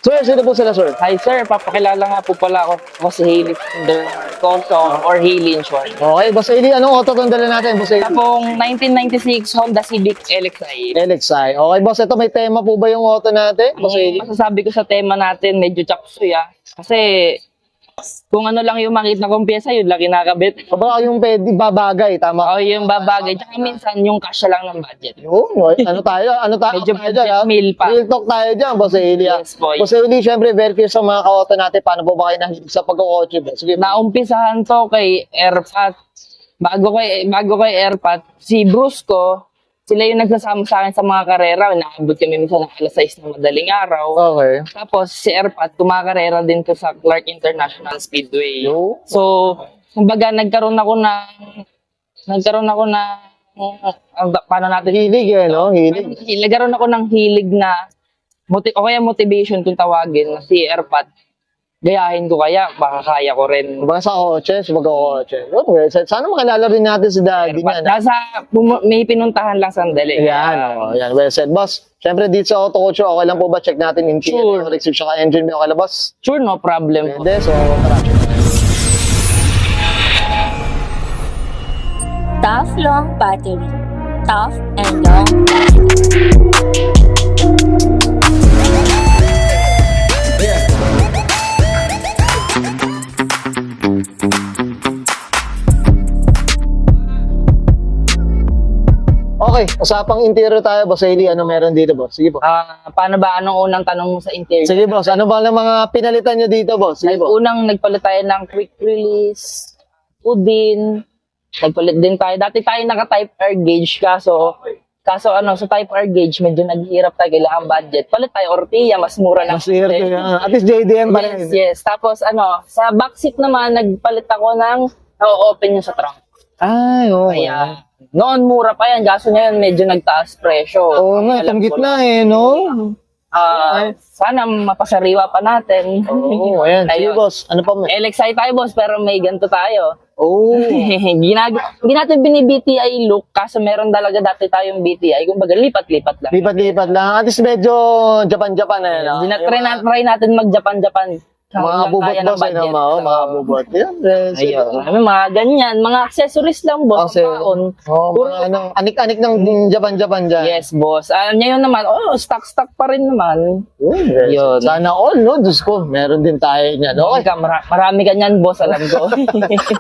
Sir, sino po sila, sir? Hi sir, papakilala nga po pala ako. Ako si Hailey Thunder Conso or Hailey in short. Okay, Boss Eli, anong auto tong dala natin, Boss Eli? Tapong 1996 Honda Civic LXi. LXi. Okay, boss, ito may tema po ba yung auto natin, Boss Eli? Masasabi ko sa tema natin, medyo chapsuy Kasi kung ano lang yung makita kong pyesa, yun lang kinakabit. O baka yung pwede babagay, tama? O yung babagay. Tsaka minsan yung kasya lang ng budget. Yun, ano tayo? Ano tayo? Medyo tayo budget dyan, ha? meal pa. Real talk tayo dyan, Boss Eli. Yes, boy. Boss Eli, syempre, very curious sa mga ka-auto natin. Paano po ba kayo nahilig sa pagkakotse? Sige, Naumpisahan to kay Airpat. Bago kay Airpat, si Bruce ko, sila yung nagsasama sa akin sa mga karera. Naabot kami minsan ng alas 6 ng madaling araw. Okay. Tapos si Airpat, kumakarera din ko sa Clark International Speedway. Yo. So, kumbaga nagkaroon ako na paano natin Hilig, no? Hilig. nagkaroon ako ng hilig na o kaya motivation kung tawagin na si Airpat. Gayahin ko kaya, baka kaya ko rin. Baka sa kotse, sa pagkakotse. Okay, sana makilala rin natin si Daddy niya. May pinuntahan lang sandali. Yan, yan. Well said, boss. Siyempre, dito sa auto culture, okay lang po ba? Check natin yung Sure. receive saka engine mo. Okay lang, boss? Sure, no problem po. Pwede, so tara. Tough long battery. Tough and long battery. Okay, usapang interior tayo, Boss Eli. Ano meron dito, boss? Sige po. Paano ba? Anong unang tanong mo sa interior? Sige, boss. Ano ba ang mga pinalitan nyo dito, boss? Sige po. Unang nagpalit tayo ng quick release, Udin, nagpalit din tayo. Dati tayo naka-type R gauge kaso sa type R gauge medyo naghihirap tayo, kailangan budget. Palit tayo Ortia, mas mura lang. Mas hirap yan. At least JDM pa rin. Yes. Tapos sa backseat naman, nagpalit ako ng open yung sa trunk. Ay, okay. Kaya, noon mura pa yan. Kaso ngayon, medyo nagtaas presyo. Oo nga, itong gitna no? Sana mapasariwa pa natin. Oo, ayan. Sige, Ayun. boss. Ano pa? LXi tayo, boss, pero may ganito tayo. Oo. Hindi natin bini-BTI look kasi meron talaga dati tayong BTI. Kumbaga, lipat-lipat lang. Lipat-lipat lang. At least medyo Japan-Japan na no? Try natin mag-Japan-Japan. Mga bubot, boss. Mga bubot. Yan, Ayun. Mga ganyan. Mga accessories lang, boss. Kasi, Paon. mga anik-anik ng Japan-Japan dyan. Yes, boss. Ngayon naman, stock pa rin naman. Yun. Sana all, no? Diyos ko, meron din tayo niyan. Okay. Marami ka niyan, boss. Alam ko.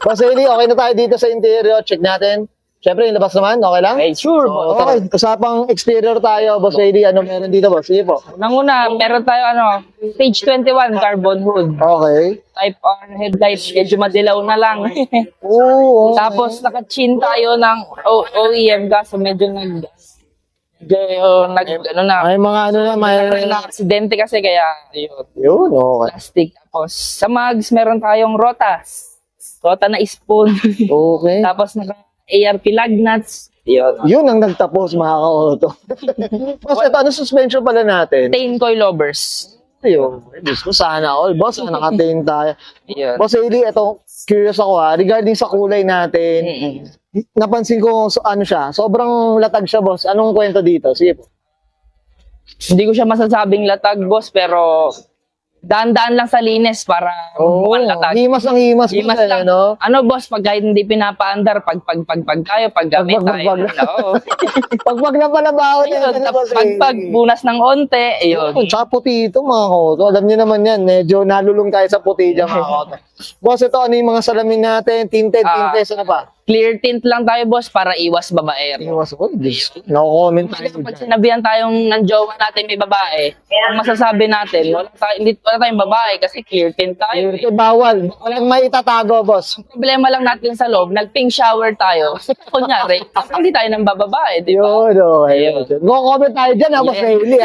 Boss Eli, okay na tayo dito sa interior. Check natin. Siyempre, yung labas naman, okay lang? Okay, sure, So, boss. okay, usapang exterior tayo, Boss Eli. Ano meron dito, boss? Sige po. Nanguna, meron tayo stage 21 carbon hood. Okay. Type R headlight, medyo madilaw na lang. Oo. Tapos naka-chin tayo ng OEM kaso medyo May mga ano na, may... na-aksidente kasi kaya yun. Yun, okay. Plastic. Tapos sa mags meron tayong rotas. Rota na spoon. Okay. Tapos naka-ARP lug nuts. Yun. Yun ang nagtapos, mga ka-auto. Boss, ito, ano suspension pala natin? Tain coilovers. Ayun. Diyos ko, sana all. Boss, nakatain tayo. Yun. Boss Eli, ito, curious ako regarding sa kulay natin. Napansin ko, ano siya, sobrang latag siya, boss. Anong kwento dito? Sige po. Hindi ko siya masasabing latag, boss, pero daan-daan lang sa linis para mukhang latag. Himas ang himas. Himas boss, lang. no? Ano, boss, pag kahit hindi pinapaandar, pag tayo, paggamit tayo. Oo. Pagpag na pala ba ako Ayun, pag bunas ng onte, ayun. Tsaka puti ito, mga koto. Alam niyo naman yan, medyo nalulung tayo sa puti dyan, mga koto. Boss, ito, ano yung mga salamin natin? Tinted, ano pa? Clear tint lang tayo, boss, para iwas babae. Iwas ko, no-comment tayo. Pag sinabihan tayong ng jowa natin may babae, ang masasabi natin, wala tayong babae kasi clear tint tayo. Bawal. Walang may itatago, boss. Problema lang natin sa loob, nag-pink shower tayo. Kunyari, hindi tayo nang bababae, di ba? Yun, okay. Go-comment tayo dyan, ha, boss Bailey.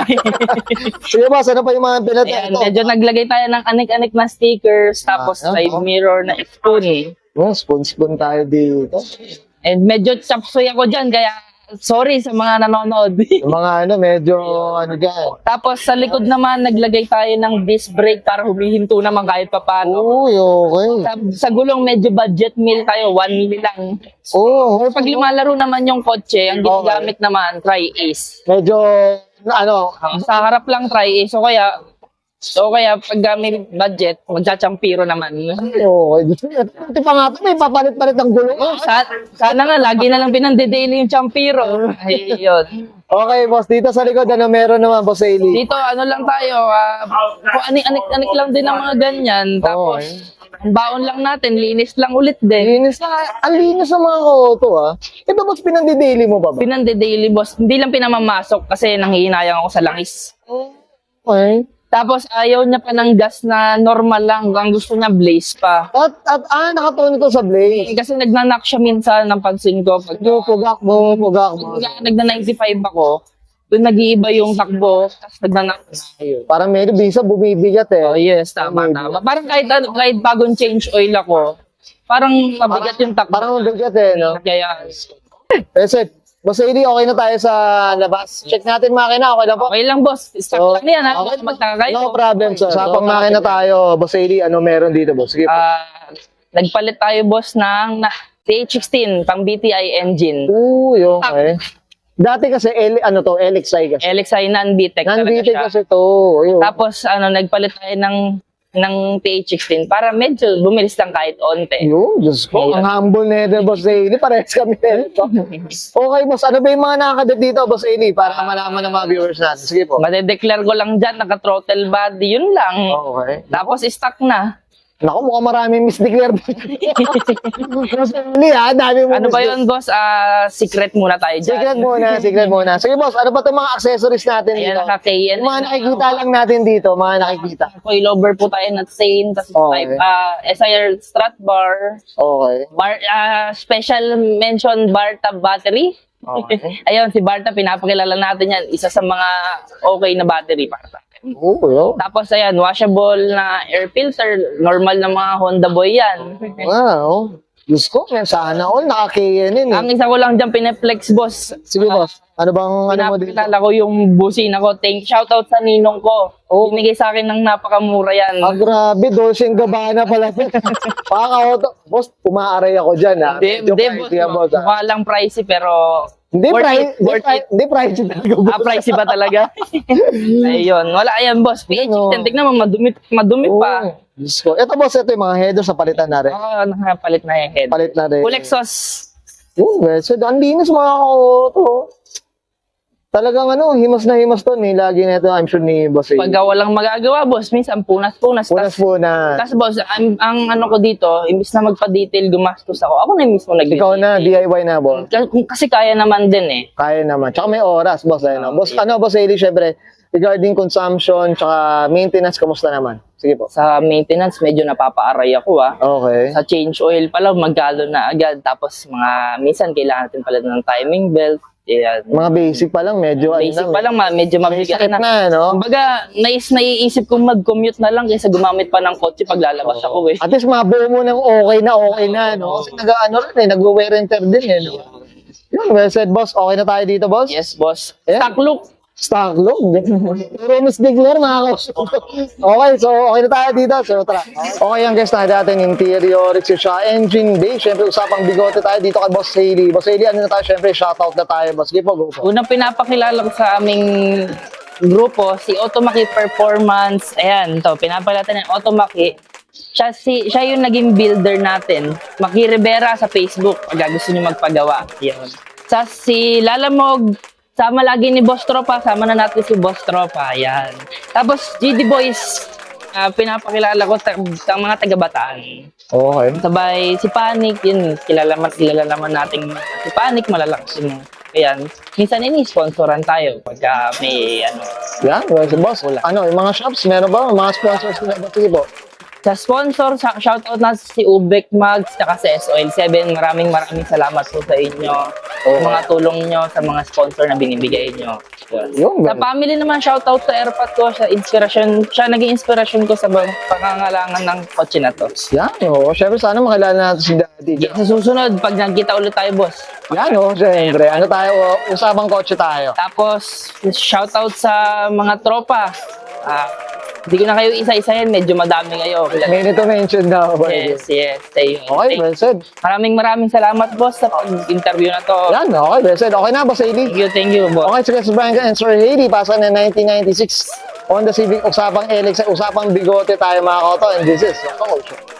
Sige, boss, ano pa yung mga pinatay Ayan, ito? medyo naglagay tayo ng anik-anik na stickers, tapos side mirror na spoon. Spoon tayo dito. And medyo chapsoy ako dyan, kaya sorry sa mga nanonood. Yung mga medyo dyan. Tapos sa likod naman, naglagay tayo ng disc brake para humihinto naman kahit papano. Uy, okay. Sa gulong medyo budget meal tayo, 1 mil lang. Oo. Pag lumalaro naman yung kotse, ang ginagamit naman, tri-ace. Medyo, Sa harap lang tri-ace, so kaya So kaya pag may budget, magchachampiro naman. Okay. Ito pa nga ito, may papalit-palit ng gulo. Sana nga, lagi na lang pinandedaily yung champiro. Ayun. Okay, boss. Dito sa likod, ano meron naman, Boss Eli? Dito, ano lang tayo, kung anik-anik lang din ang mga ganyan. Tapos, ang baon lang natin, linis lang ulit din. Linis na. Ang linis ng mga auto, ah. Ito, boss, pinandi-daily mo ba ba? Pinandedaily, boss. Hindi lang pinamamasok kasi nanghihinayang ako sa langis. Okay. Tapos, ayaw niya pa ng gas na normal lang. Ang gusto niya, blaze pa. Nakatono to sa Blaze. Kasi nagnanak siya minsan ng pansin ko. Pag Pugak mo. nagna-95 ako, doon nag-iiba yung takbo, tapos nagnanak na. Ayun. Parang medyo bisa bumibigat eh. Oh, yes, tama. Parang kahit bagong change oil ako, parang mabigat yung takbo. Parang mabigat eh, no? Kaya, Kasi, Boss Eli, okay na tayo sa labas. Check natin makina, okay lang po? okay lang, boss. Start lang yan, ha? Okay. Magtaka kayo. No problem, sir. Sa pangmakina tayo, Boss Eli, ano meron dito, boss? Sige po. Nagpalit tayo, boss, ng TH16, pang BTI engine. Uy, okay. Dati kasi, LXI kasi. LXI non-BTEC talaga Nandito siya. kasi to. Ayun. Tapos, nagpalit tayo ng TH16 para medyo bumilis lang kahit onte. Yun, Diyos ko. Ang humble na ito, Boss Eli. Parehas kami nito. Okay, boss. Ano ba yung mga nakakadit dito, Boss Eli? Para malaman ng mga viewers natin. Sige po. Madedeclare ko lang dyan, naka-throttle body, yun lang. Okay. Tapos stock na. Naku, mukhang maraming misdeclare dito. Boss Eli, ha? Dami mo Ano ba yun, boss? Secret muna tayo dyan. Secret muna. Sige, boss. Ano ba itong mga accessories natin Ayan, dito? naka-KN. Yung mga nakikita lang natin dito, mga nakikita. Coilover po tayo na sane, tapos Okay. type SIR strut bar, Okay. special mention bar tab battery. Okay. Ayun, si Barta, pinapakilala natin yan. Isa sa mga okay na battery para sa akin. Oo, yun. Tapos ayan, washable na air filter. Normal na mga Honda Boy yan. Wow. Diyos ko, sana all naka-KNN eh. Ang isa ko lang dyan, pineflex, boss. Sige, boss. Ano bang ano mo dito? Pinapakilala ko yung busina ko. Shoutout sa ninong ko. Oh. Binigay sa akin ng napakamura yan. Ah, grabe, Dolce & Gabbana pala. Paka-auto. Boss, umaaray ako dyan, ha? Hindi, boss. boss, ha? Mukha lang pricey, pero Hindi, worth it. Hindi, price talaga, boss. pricey ba talaga? Ayun. Wala yan, boss. Ano? Tignan mo, madumi pa. Oo. Diyos ko. Ito, boss, ito yung mga header sa palitan na rin. Nakapalit na yung head. Palit na rin. Full exhaust. Oo, so, ang linis mga auto. Talagang himas na himas to. Lagi na ito, I'm sure ni boss. Pagka walang magagawa, boss, minsan punas-punas. Punas po na. Tapos, boss, ang ano ko dito, imbis na magpa-detail, gumastos ako. Ako na mismo Ikaw na, DIY na, boss. Kasi kaya naman din eh. Kaya naman. Tsaka may oras, boss. Boss, boss Eli, syempre, regarding consumption, tsaka maintenance, kamusta naman? Sige po. Sa maintenance, medyo napapaaray ako Okay. Sa change oil pala, magalo na agad. Tapos minsan kailangan natin pala ng timing belt. Yan. Mga basic pa lang, medyo Basic pa lang, medyo mabigat sakit na. na, no? Kumbaga, naiisip kong mag-commute na lang kaysa gumamit pa ng kotse pag lalabas ako eh. At least mabuo mo ng okay na, no? Kasi nag-wear and tear din, eh, no? Yun, well said, boss. Okay na tayo dito, boss? Yes, boss. Yeah. Stock look. Stock look. Pero mas declare, mga kaus. Okay, so okay na tayo dito. So tara. Okay yan guys, nakita natin interior, siya engine bay. Siyempre usapang bigote tayo dito kay Boss Haley. Boss Haley, ano na tayo? Siyempre shoutout na tayo. Boss, sige po, go po. Unang pinapakilala ko sa aming grupo, si Automaki Performance. Ayan, to pinapakilala ng Automaki. Siya yung naging builder natin. Maki Rivera sa Facebook, pag gusto niyo magpagawa. Yan. Sa si Lalamog, sama lagi ni Boss Tropa, sama na natin si Boss Tropa. Ayan. Tapos GD Boys, pinapakilala ko sa mga taga-Bataan. Okay. Sabay si Panic, yun, kilala naman nating si Panic, malalakas yun. Ayan. Minsan ini-sponsoran tayo pagka may Yan, well, si boss. Ano, yung mga shops, meron ba? Mga sponsors na ba? Sige po. Sa sponsor, shoutout na si Ubek Mags, tsaka si SOL7. Maraming salamat po sa inyo. Sa mga tulong nyo, sa mga sponsor na binibigay nyo. Yun, Sa family naman, shoutout sa airpot ko, sa inspirasyon. Siya naging inspirasyon ko sa pangangalangan ng kotse na to. Yan, syempre sana makilala natin si Daddy. Sa susunod, pag nagkita ulit tayo, boss. Yan, syempre. Ano tayo, usapang kotse tayo. Tapos, shoutout sa mga tropa. Hindi ko na kayo isa-isahin, medyo madami kayo. May to mention na. Yes. Ayun. Okay, well said. Maraming salamat, boss, sa pag-interview na to. Yan, okay, well said. Okay na, Boss Haley. Thank you, boss. Okay, sige, Brian and Sir Haley, pasa na 1996. Honda Civic, usapang LX, usapang bigote tayo mga koto. And this is Auto Show.